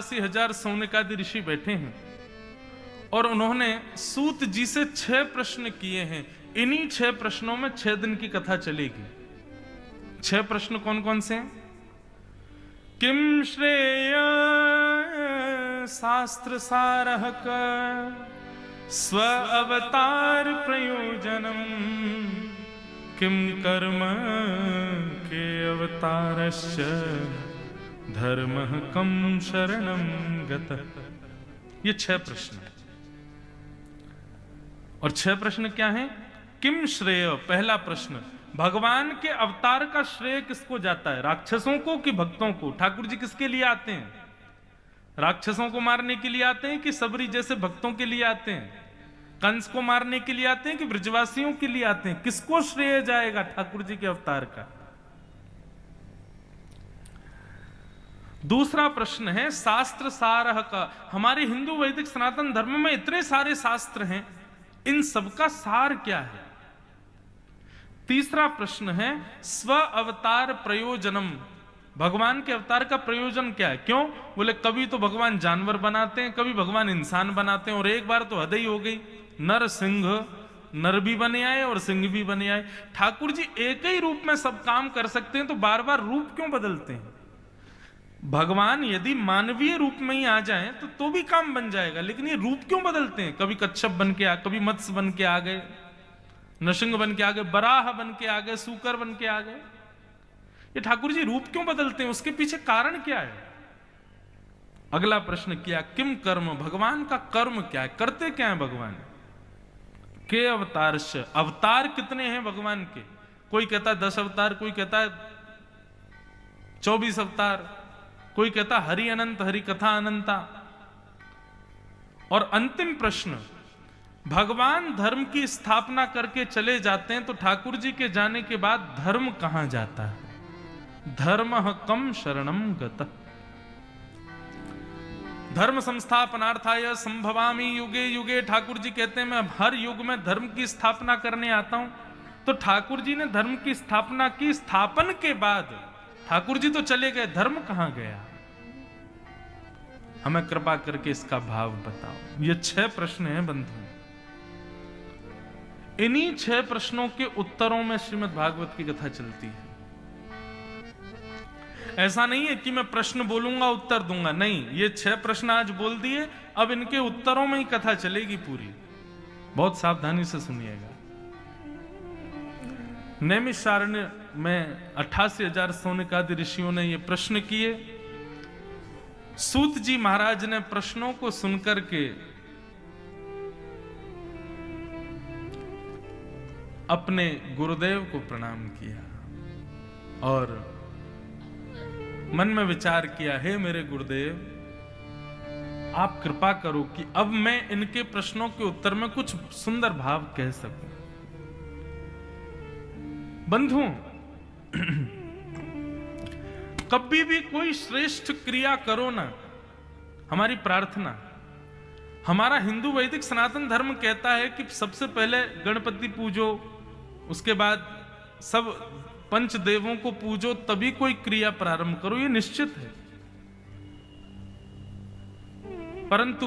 88,000 सौनकादि ऋषि बैठे हैं और उन्होंने सूत जी से 6 प्रश्न किए हैं। इन्हीं 6 प्रश्नों में 6 दिन की कथा चलेगी। 6 प्रश्न कौन कौन से हैं? किम श्रेय शास्त्र सारः स्व अवतार प्रयोजनम किम कर्म के अवतारश्च धर्मः कम शरणम गतः। ये 6 प्रश्न हैं। और 6 प्रश्न क्या हैं? किम श्रेय, पहला प्रश्न, भगवान के अवतार का श्रेय किसको जाता है? राक्षसों को कि भक्तों को? ठाकुर जी किसके लिए आते हैं? राक्षसों को मारने के लिए आते हैं कि सबरी जैसे भक्तों के लिए आते हैं? कंस को मारने के लिए आते हैं कि ब्रजवासियों के लिए आते हैं? किसको श्रेय जाएगा ठाकुर जी के अवतार का? दूसरा प्रश्न है शास्त्र सारः का। हमारे हिंदू वैदिक सनातन धर्म में इतने सारे शास्त्र हैं, इन सबका सार क्या है? तीसरा प्रश्न है स्व अवतार प्रयोजनम, भगवान के अवतार का प्रयोजन क्या है? क्यों? बोले कभी तो भगवान जानवर बनाते हैं, कभी भगवान इंसान बनाते हैं, और एक बार तो हद ही हो गई, नर सिंह, नर भी बने आए और सिंह भी बने आए। ठाकुर जी एक ही रूप में सब काम कर सकते हैं तो बार बार रूप क्यों बदलते हैं? भगवान यदि मानवीय रूप में ही आ जाएं तो भी काम बन जाएगा, लेकिन ये रूप क्यों बदलते हैं? कभी कच्छप बन के आ, कभी मत्स्य बन के आ गए, नृसिंह बन के आ गए, बराह बन के आ गए, सूकर बन के आ गए। ये ठाकुर जी रूप क्यों बदलते हैं? उसके पीछे कारण क्या है? अगला प्रश्न किया किम कर्म, भगवान का कर्म क्या है? करते क्या है भगवान? के अवतारश्च, अवतार कितने हैं भगवान के? कोई कहता है 10 अवतार, कोई कहता है 24 अवतार, कोई कहता हरि अनंत, हरि कथा अनंता। और अंतिम प्रश्न, भगवान धर्म की स्थापना करके चले जाते हैं तो ठाकुर जी के जाने के बाद धर्म कहां जाता है? धर्मः कम शरणम गतः। धर्म संस्थापनार्थाय संभवामि युगे युगे, ठाकुर जी कहते हैं मैं हर युग में धर्म की स्थापना करने आता हूं। तो ठाकुर जी ने धर्म की स्थापना की, स्थापन के बाद ठाकुर जी तो चले गए, धर्म कहां गया? हमें कृपा करके इसका भाव बताओ। ये 6 प्रश्न हैं बंधु। इन्हीं 6 प्रश्नों के उत्तरों में श्रीमद् भागवत की कथा चलती है। ऐसा नहीं है कि मैं प्रश्न बोलूंगा उत्तर दूंगा, नहीं, ये 6 प्रश्न आज बोल दिए, अब इनके उत्तरों में ही कथा चलेगी पूरी। बहुत सावधानी से सुनिएगा। नैमिषारण्य में 88,000 सौनकादि ऋषियों ने ये प्रश्न किए। सूत जी महाराज ने प्रश्नों को सुनकर के अपने गुरुदेव को प्रणाम किया और मन में विचार किया, हे मेरे गुरुदेव, आप कृपा करो कि अब मैं इनके प्रश्नों के उत्तर में कुछ सुंदर भाव कह सकूं। बंधुओं, कभी भी कोई श्रेष्ठ क्रिया करो ना, हमारी प्रार्थना, हमारा हिंदू वैदिक सनातन धर्म कहता है कि सबसे पहले गणपति पूजो, उसके बाद सब पंचदेवों को पूजो, तभी कोई क्रिया प्रारंभ करो, ये निश्चित है। परंतु